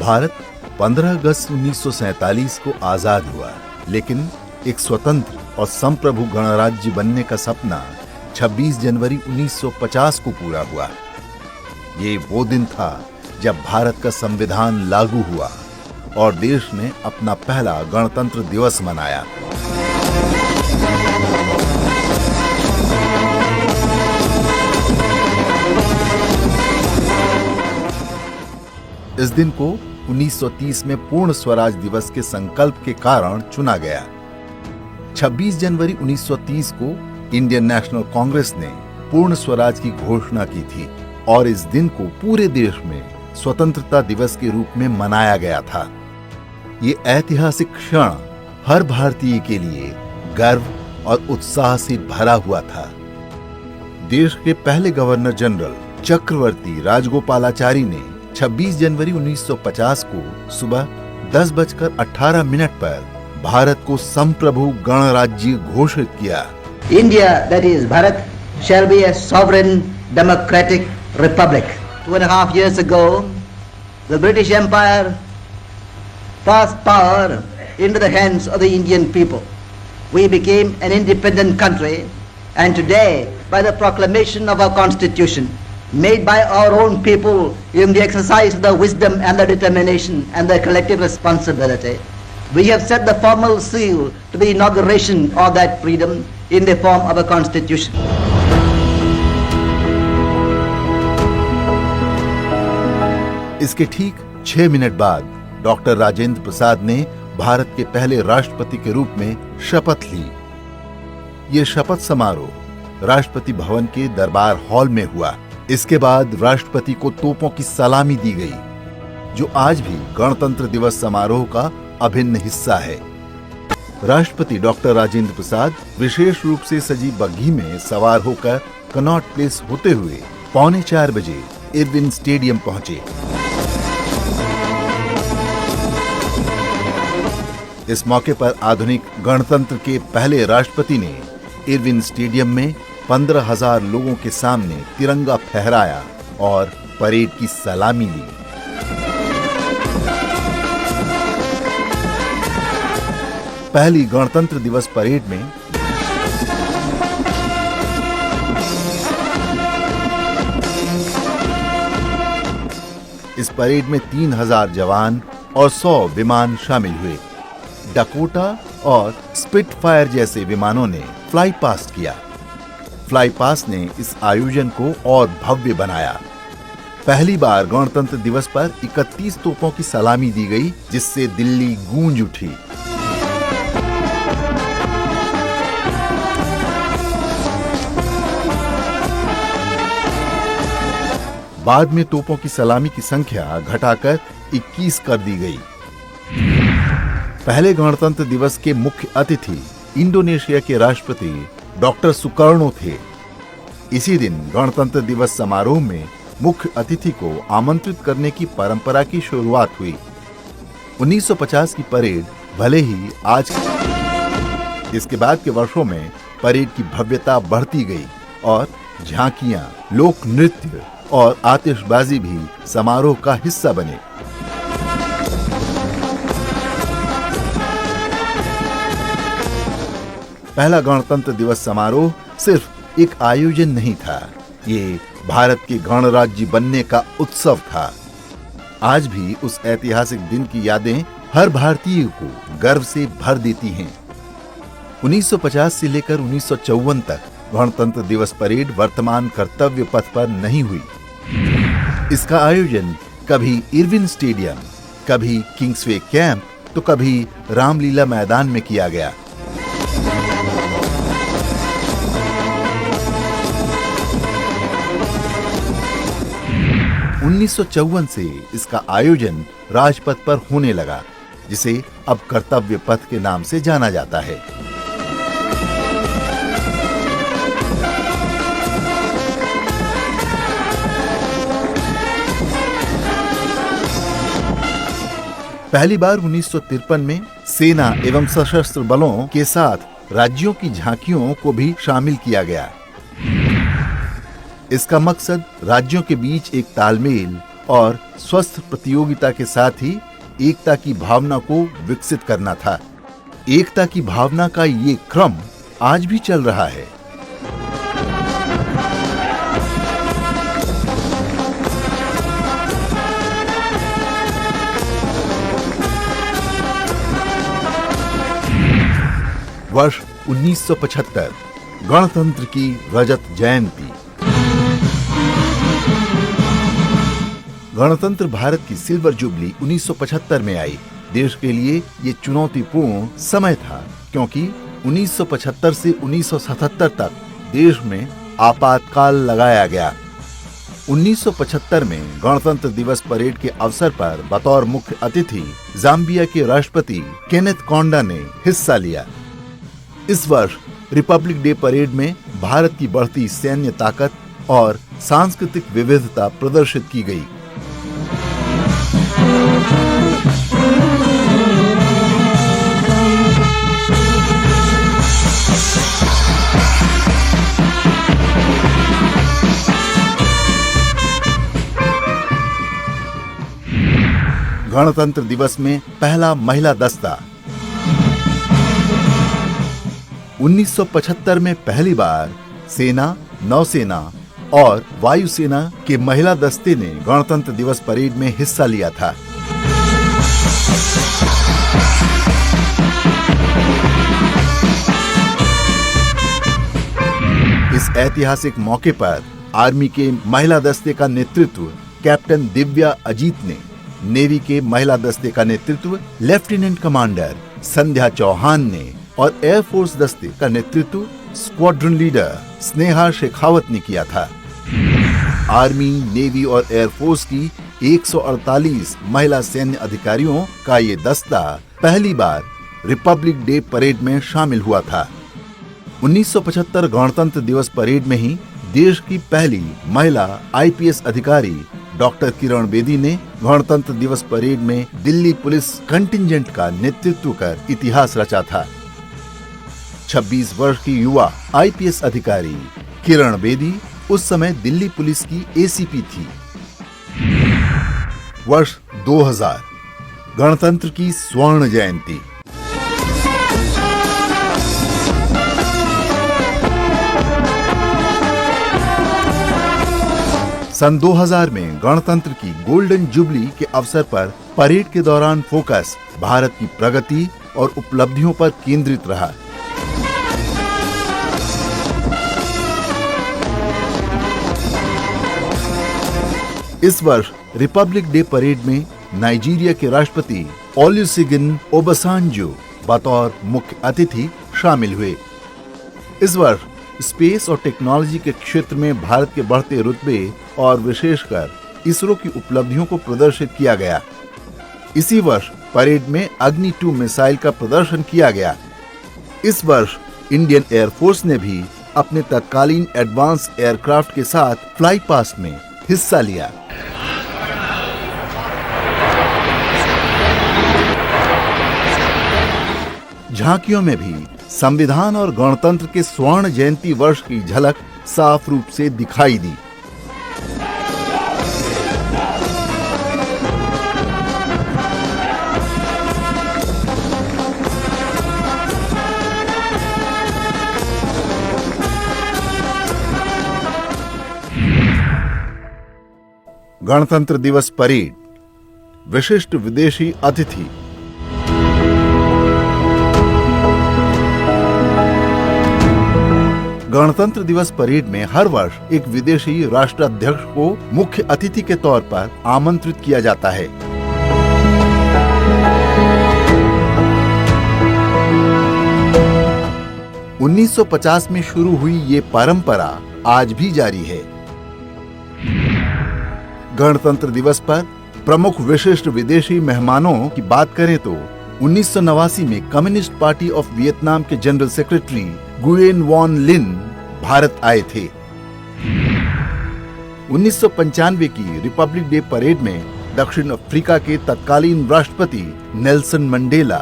भारत 15 अगस्त 1947 को आजाद हुआ, लेकिन एक स्वतंत्र और संप्रभु गणराज्य बनने का सपना 26 जनवरी 1950 को पूरा हुआ। ये वो दिन था जब भारत का संविधान लागू हुआ और देश ने अपना पहला गणतंत्र दिवस मनाया। इस दिन को 1930 में पूर्ण स्वराज दिवस के संकल्प के कारण चुना गया। 26 जनवरी 1930 को इंडियन नेशनल कांग्रेस ने पूर्ण स्वराज की घोषणा की थी और इस दिन को पूरे देश में स्वतंत्रता दिवस के रूप में मनाया गया था। ये ऐतिहासिक क्षण हर भारतीय के लिए गर्व और उत्साह से भरा हुआ था। देश के पहले गवर्नर जनरल चक्रवर्ती राजगोपालाचारी ने 26 जनवरी 1950 को सुबह 10:18 पर भारत को संप्रभु गणराज्य घोषित किया। India, that is Bharat, shall be a sovereign democratic republic. 2.5 years ago, the British Empire passed power into the hands of the Indian people. We became an independent country, and today, by the proclamation of our constitution, made by our own people in the exercise of the wisdom and the determination and the collective responsibility, we have set the formal seal to the inauguration of that freedom in the form of a constitution. इसके ठीक 6 minute बाद doctor Rajendra Prasad ने भारत के पहले राष्ट्रपति के रूप में शपथ ली। ये शपथ समारोह राष्ट्रपति भवन के दरबार हॉल में हुआ। इसके बाद राष्ट्रपति को तोपों की सलामी दी गई, जो आज भी गणतंत्र दिवस समारोह का अभिन्न हिस्सा है। राष्ट्रपति डॉक्टर राजेंद्र प्रसाद विशेष रूप से सजी बग्घी में सवार होकर कनॉट प्लेस होते हुए 3:45 बजे इरविन स्टेडियम पहुंचे। इस मौके पर आधुनिक गणतंत्र के पहले राष्ट्रपति ने इरविन स्टेडियम में 15,000 लोगों के सामने तिरंगा फहराया और परेड की सलामी ली। पहली गणतंत्र दिवस परेड में इस परेड में 3,000 जवान और 100 विमान शामिल हुए। डकोटा और स्पिटफायर जैसे विमानों ने फ्लाई पास्ट किया। फ्लाई पास्ट ने इस आयोजन को और भव्य बनाया। पहली बार गणतंत्र दिवस पर 31 तोपों की सलामी दी गई, जिससे दिल्ली गूंज उठी। बाद में तोपों की सलामी की संख्या घटाकर 21 कर दी गई। पहले गणतंत्र दिवस के मुख्य अतिथि इंडोनेशिया के राष्ट्रपति डॉक्टर सुकर्णो थे। इसी दिन गणतंत्र दिवस समारोह में मुख्य अतिथि को आमंत्रित करने की परंपरा की शुरुआत हुई। 1950 की परेड भले ही आज, इसके बाद के वर्षों में परेड की भव्यता बढ़ती गई और झांकियां, लोक नृत्य और आतिशबाजी भी समारोह का हिस्सा बने। पहला गणतंत्र दिवस समारोह सिर्फ एक आयोजन नहीं था, ये भारत के गणराज्य बनने का उत्सव था। आज भी उस ऐतिहासिक दिन की यादें हर भारतीय को गर्व से भर देती हैं। 1950 से लेकर 1954 तक गणतंत्र दिवस परेड वर्तमान कर्तव्य पथ पर नहीं हुई। इसका आयोजन कभी इरविन स्टेडियम, कभी किंग्सवे कैंप, तो कभी रामलीला मैदान में किया गया। उन्नीस से इसका आयोजन राजपथ पर होने लगा, जिसे अब कर्तव्य पथ के नाम से जाना जाता है। पहली बार 1953 में सेना एवं सशस्त्र बलों के साथ राज्यों की झांकियों को भी शामिल किया गया। इसका मकसद राज्यों के बीच एक तालमेल और स्वस्थ प्रतियोगिता के साथ ही एकता की भावना को विकसित करना था। एकता की भावना का ये क्रम आज भी चल रहा है। वर्ष 1975 गणतंत्र की रजत जयंती। गणतंत्र भारत की सिल्वर जुबली 1975 में आई। देश के लिए ये चुनौतीपूर्ण समय था, क्योंकि 1975 से 1977 तक देश में आपातकाल लगाया गया। 1975 में गणतंत्र दिवस परेड के अवसर पर बतौर मुख्य अतिथि जाम्बिया के राष्ट्रपति केनेथ कोंडा ने हिस्सा लिया। इस वर्ष रिपब्लिक डे परेड में भारत की बढ़ती सैन्य ताकत और सांस्कृतिक विविधता प्रदर्शित की गई। गणतंत्र दिवस में पहला महिला दस्ता। 1975 में पहली बार सेना, नौसेना और वायुसेना के महिला दस्ते ने गणतंत्र दिवस परेड में हिस्सा लिया था। इस ऐतिहासिक मौके पर आर्मी के महिला दस्ते का नेतृत्व कैप्टन दिव्या अजीत ने, नेवी के महिला दस्ते का नेतृत्व लेफ्टिनेंट कमांडर संध्या चौहान ने और एयरफोर्स दस्ते का नेतृत्व स्क्वाड्रन लीडर स्नेहा शेखावत ने किया था। आर्मी, नेवी और एयरफोर्स की 148 महिला सैन्य अधिकारियों का ये दस्ता पहली बार रिपब्लिक डे परेड में शामिल हुआ था। 1975 गणतंत्र दिवस परेड में ही देश की पहली महिला आईपीएस अधिकारी डॉक्टर किरण बेदी ने गणतंत्र दिवस परेड में दिल्ली पुलिस कंटिंजेंट का नेतृत्व कर इतिहास रचा था। 26 वर्ष की युवा आईपीएस अधिकारी किरण बेदी उस समय दिल्ली पुलिस की एसीपी थी। वर्ष 2000 गणतंत्र की स्वर्ण जयंती। सन 2000 में गणतंत्र की गोल्डन जुबली के अवसर पर परेड के दौरान फोकस भारत की प्रगति और उपलब्धियों पर केंद्रित रहा। इस वर्ष रिपब्लिक डे परेड में नाइजीरिया के राष्ट्रपति ओलुसेगुन ओबासांजो बतौर मुख्य अतिथि शामिल हुए। इस वर्ष स्पेस और टेक्नोलॉजी के क्षेत्र में भारत के बढ़ते रुतबे और विशेषकर इसरो की उपलब्धियों को प्रदर्शित किया गया। इसी वर्ष परेड में अग्नि 2 मिसाइल का प्रदर्शन किया गया। इस वर्ष इंडियन एयरफोर्स ने भी अपने तत्कालीन एडवांस एयरक्राफ्ट के साथ फ्लाई पास्ट में हिस्सा लिया। झांकियों में भी संविधान और गणतंत्र के स्वर्ण जयंती वर्ष की झलक साफ रूप से दिखाई दी। गणतंत्र दिवस परेड, विशिष्ट विदेशी अतिथि। गणतंत्र दिवस परेड में हर वर्ष एक विदेशी राष्ट्राध्यक्ष को मुख्य अतिथि के तौर पर आमंत्रित किया जाता है। उन्नीस 1950 में शुरू हुई ये परंपरा आज भी जारी है। गणतंत्र दिवस पर प्रमुख विशिष्ट विदेशी मेहमानों की बात करें तो 1989 में कम्युनिस्ट पार्टी ऑफ वियतनाम के जनरल सेक्रेटरी गुयेन वॉन लिन भारत आए थे। 1995 की रिपब्लिक डे परेड में दक्षिण अफ्रीका के तत्कालीन राष्ट्रपति नेल्सन मंडेला,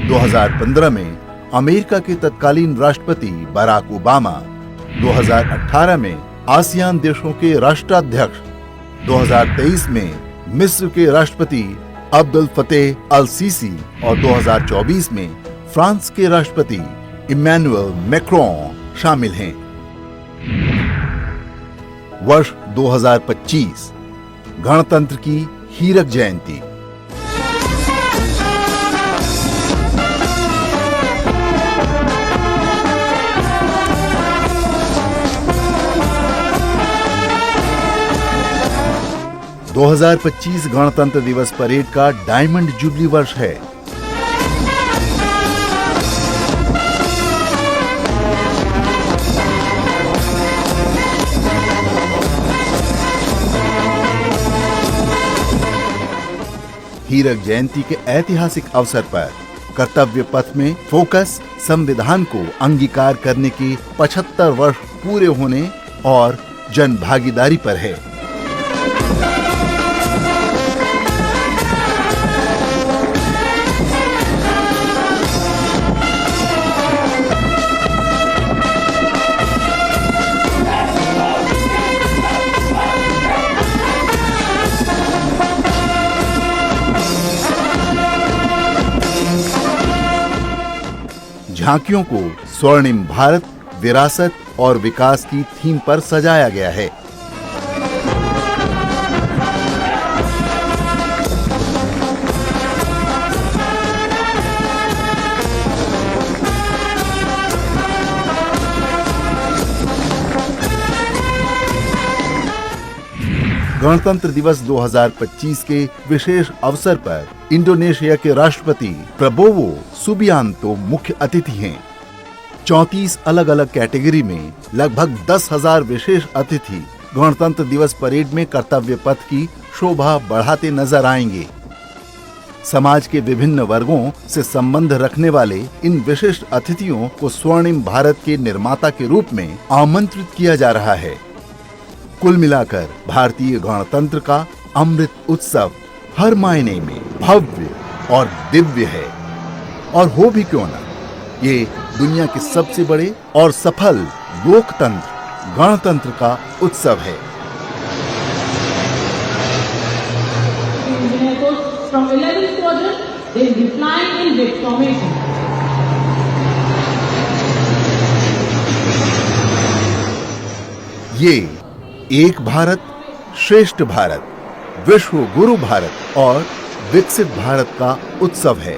2015 में अमेरिका के तत्कालीन राष्ट्रपति बराक ओबामा, 2018 में आसियान देशों के राष्ट्राध्यक्ष, 2023 में मिस्र के राष्ट्रपति अब्दुल फतेह अल सीसी और 2024 में फ्रांस के राष्ट्रपति इमैनुअल मैक्रोन शामिल हैं। वर्ष 2025 गणतंत्र की हीरक जयंती। दो 2025 गणतंत्र दिवस परेड का डायमंड जुबली वर्ष है। हीरक जयंती के ऐतिहासिक अवसर पर कर्तव्य पथ में फोकस संविधान को अंगीकार करने के 75 वर्ष पूरे होने और जन भागीदारी पर है। झांकियों को स्वर्णिम भारत, विरासत और विकास की थीम पर सजाया गया है। गणतंत्र दिवस 2025 के विशेष अवसर पर इंडोनेशिया के राष्ट्रपति प्रबोवो सुबियांतो मुख्य अतिथि हैं। 34 अलग अलग कैटेगरी में लगभग 10,000 विशेष अतिथि गणतंत्र दिवस परेड में कर्तव्य पथ की शोभा बढ़ाते नजर आएंगे। समाज के विभिन्न वर्गों से संबंध रखने वाले इन विशिष्ट अतिथियों को स्वर्णिम भारत के निर्माता के रूप में आमंत्रित किया जा रहा है। कुल मिलाकर भारतीय गणतंत्र का अमृत उत्सव हर मायने में भव्य और दिव्य है, और हो भी क्यों ना, ये दुनिया के सबसे बड़े और सफल लोकतंत्र गणतंत्र का उत्सव है। ये एक भारत श्रेष्ठ भारत, विश्व गुरु भारत और विकसित भारत का उत्सव है।